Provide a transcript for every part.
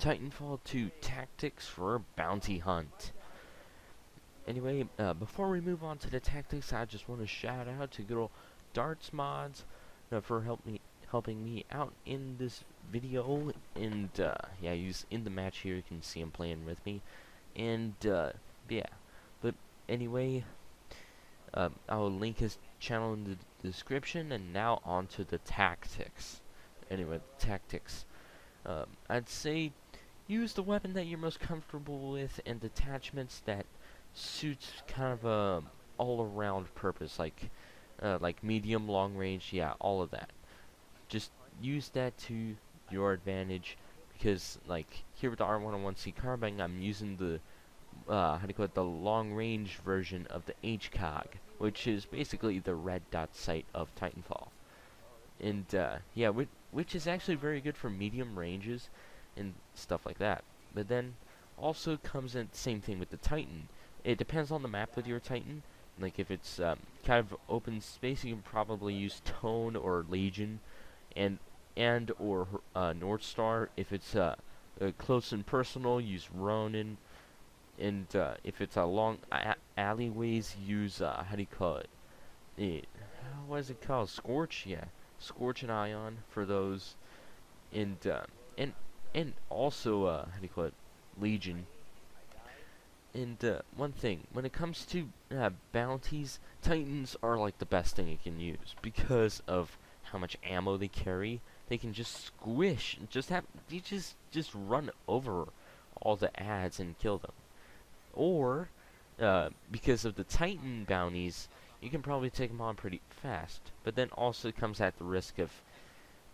Titanfall 2 Tactics for a Bounty Hunt. Anyway, before we move on to the tactics, I just want to shout out to good old Darts Mods for helping me out in this video. And yeah, he's in the match here. You can see him playing with me. And yeah, but anyway, I'll link his channel in the description. And now on to the tactics. Anyway, tactics. I'd say use the weapon that you're most comfortable with and attachments that suits kind of a all-around purpose, like medium, long range, yeah, all of that. Just use that to your advantage, because like here with the R101C carbine, I'm using the the long range version of the HCOG, which is basically the red dot sight of Titanfall. And yeah, which is actually very good for medium ranges and stuff like that. But then also comes in the same thing with the Titan. It depends on the map with your Titan. Like if it's kind of open space, you can probably use Tone or Legion, and or North Star. If it's close and personal, use Ronin. And if it's a long alleyways, use what is it called? Scorch, yeah. Scorch and Ion for those, and also Legion. And one thing, when it comes to bounties, Titans are like the best thing you can use because of how much ammo they carry. They can just squish, just run over all the ads and kill them. Or because of the Titan bounties, you can probably take them on pretty fast. But then also comes at the risk of,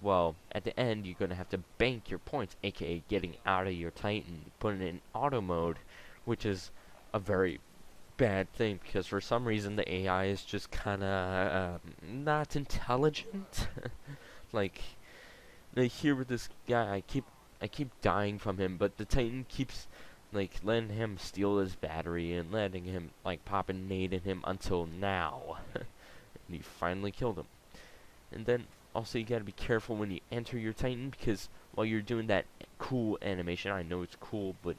well, at the end you're going to have to bank your points, aka getting out of your Titan, putting it in auto mode, which is a very bad thing, because for some reason the AI is just kinda not intelligent. like here with this guy, I keep dying from him, but the Titan keeps like letting him steal his battery and letting him like pop a nade in him until now. And he finally killed him. And then also you gotta be careful when you enter your Titan, because while you're doing that cool animation, I know it's cool, but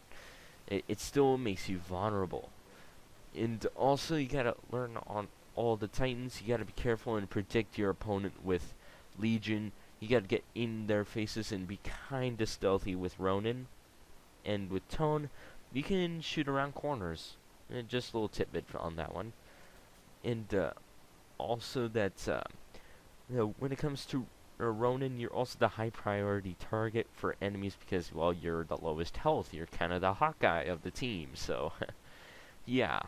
it still makes you vulnerable. And also you gotta learn on all the Titans, you gotta be careful and predict your opponent with Legion. You gotta get in their faces and be kinda stealthy with Ronin. And with Tone, you can shoot around corners. Just a little tidbit on that one. And also that when it comes to Ronin, you're also the high priority target for enemies because, well, you're the lowest health. You're kind of the Hawkeye of the team. So, yeah.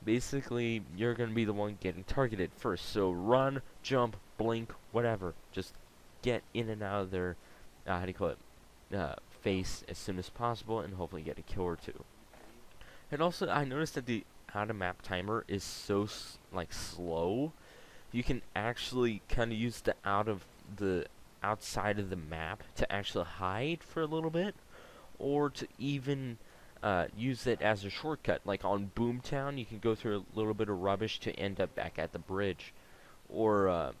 Basically, you're going to be the one getting targeted first. So run, jump, blink, whatever. Just get in and out of their, face as soon as possible, and hopefully get a kill or two. And also, I noticed that the out-of-map timer is so slow. You can actually kind of use the outside of the map to actually hide for a little bit, or to even use it as a shortcut. Like on Boomtown, you can go through a little bit of rubbish to end up back at the bridge, or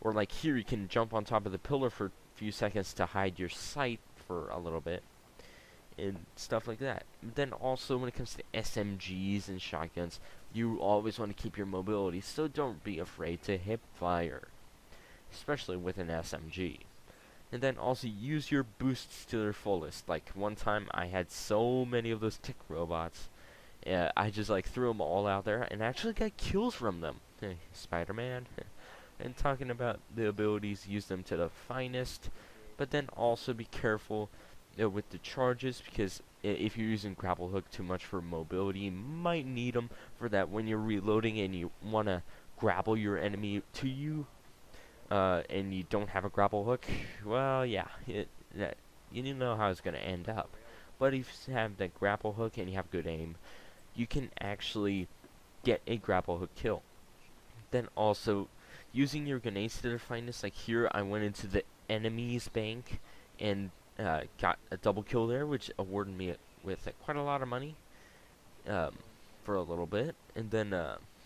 like here, you can jump on top of the pillar for a few seconds to hide your sight for a little bit, and stuff like that. But then also when it comes to SMGs and shotguns, you always want to keep your mobility, so don't be afraid to hip fire, especially with an SMG. And then also use your boosts to their fullest. Like one time I had so many of those tick robots, I just like threw them all out there and actually got kills from them. Spider-Man. And talking about the abilities, use them to the finest. But then also be careful with the charges, because if you're using grapple hook too much for mobility, you might need them for that when you're reloading and you want to grapple your enemy to you, and you don't have a grapple hook. Well, yeah, you know how it's going to end up. But if you have that grapple hook and you have good aim, you can actually get a grapple hook kill. Then also using your grenades to their finest. Like here, I went into the enemy's bank and got a double kill there, which awarded me with quite a lot of money for a little bit. And then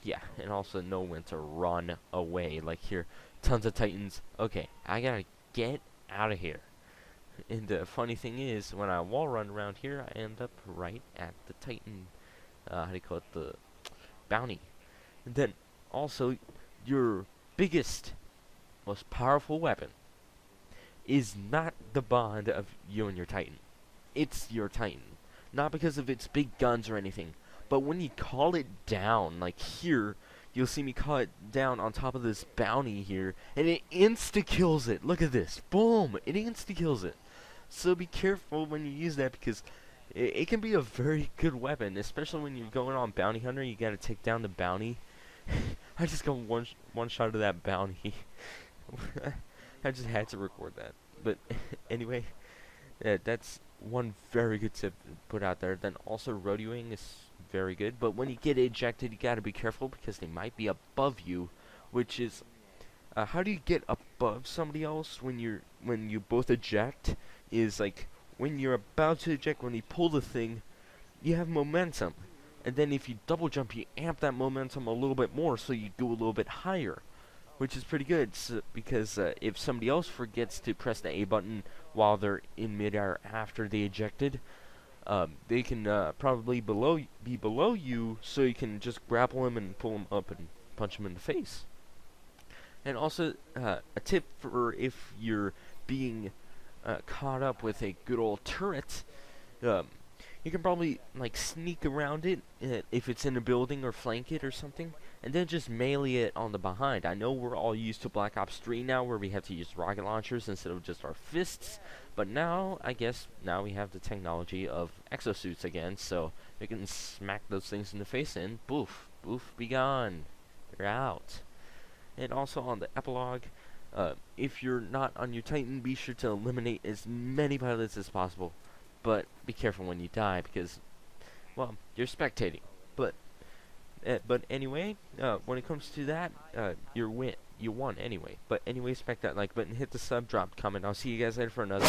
yeah, and also know when to run away. Like here, tons of Titans. Okay, I gotta get out of here. And the funny thing is, when I wall run around here, I end up right at the Titan, how do you call it, the bounty. And then, also, your biggest, most powerful weapon is not the bond of you and your Titan. It's your Titan. Not because of its big guns or anything, but when you call it down, like here, you'll see me call it down on top of this bounty here, and it insta-kills it. Look at this. Boom! It insta-kills it. So be careful when you use that, because it can be a very good weapon, especially when you're going on bounty hunter. You gotta take down the bounty. I just got one shot of that bounty. I just had to record that. But anyway, that's one very good tip to put out there. Then also rodeoing is very good, but when you get ejected, you gotta be careful because they might be above you, which is how do you get above somebody else when you both eject? Is like when you're about to eject, when you pull the thing, you have momentum, and then if you double jump, you amp that momentum a little bit more, so you go a little bit higher, which is pretty good. Because if somebody else forgets to press the A button while they're in midair after they ejected, they can probably be below you, so you can just grapple them and pull them up and punch them in the face. And also, a tip for if you're being caught up with a good old turret, you can probably like sneak around it if it's in a building, or flank it or something, and then just melee it on the behind. I know we're all used to Black Ops 3 now, where we have to use rocket launchers instead of just our fists, but now, I guess, now we have the technology of exosuits again, so we can smack those things in the face and boof, boof, be gone. They're out. And also on the epilogue, if you're not on your Titan, be sure to eliminate as many pilots as possible. But be careful when you die, because, well, you're spectating. But anyway, when it comes to that, you won anyway. But anyway, smack that like button, hit the sub, drop comment. I'll see you guys later for another.